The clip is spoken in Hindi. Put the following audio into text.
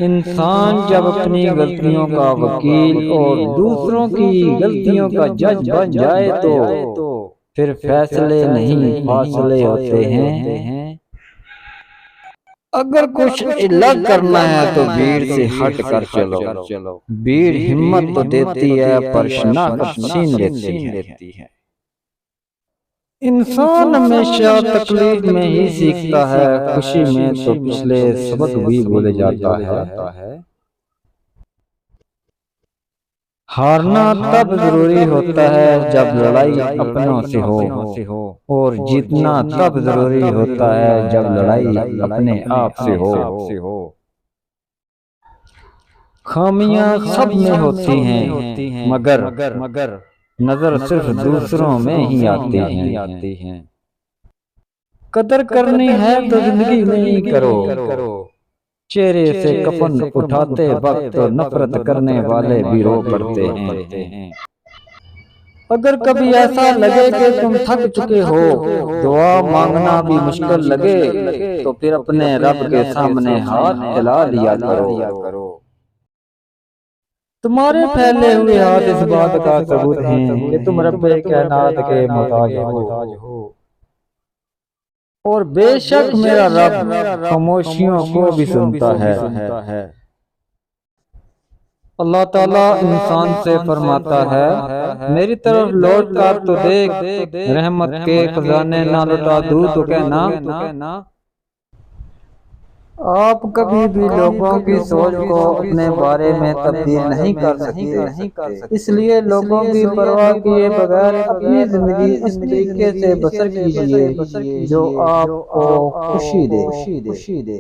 इंसान जब अपनी गलतियों का वकील और दूसरों की गलतियों का जज बन जाए तो फिर फैसले नहीं फासले होते हैं। अगर कुछ अलग करना है तो भीड़ से हट कर चलो। भीड़ हिम्मत तो देती है पर शनाख्त छीन लेती है। इंसान हमेशा तकलीफ में ही सीखता है, खुशी में तो पिछले सबक भी भूल जाता है। हारना तब जरूरी होता है जब लड़ाई अपनों से हो और जीतना तब जरूरी होता है जब लड़ाई अपने आप से हो। खामियां सब में होती हैं मगर नजर सिर्फ दूसरों में ही आती हैं। कदर करनी है तो जिंदगी में ही करो। चेहरे से कफन उठाते वक्त तो नफरत करने वाले भी रो पड़ते हैं। अगर कभी ऐसा लगे कि तुम थक चुके हो, दुआ मांगना भी मुश्किल लगे, तो फिर अपने रब के सामने हाथ फैला लिया करो। तुम्हारे फैले हुए हाथ इस बात का सबूत हैं कि तुम रब्बे कायनात के मोहताज हो। और बेशक मेरा रब खामोशियों को भी सुनता है। अल्लाह ताला इंसान से फरमाता है, मेरी तरफ लौट कर तो देख, रहमत के खजाने ना लुटा दूं तो कहना। आप कभी भी लोगों की सोच को अपने बारे में तब्दील नहीं कर सकते, इसलिए लोगों की परवाह किए बगैर अपनी जिंदगी इस तरीके से बसर कीजिए जो आपको खुशी दे।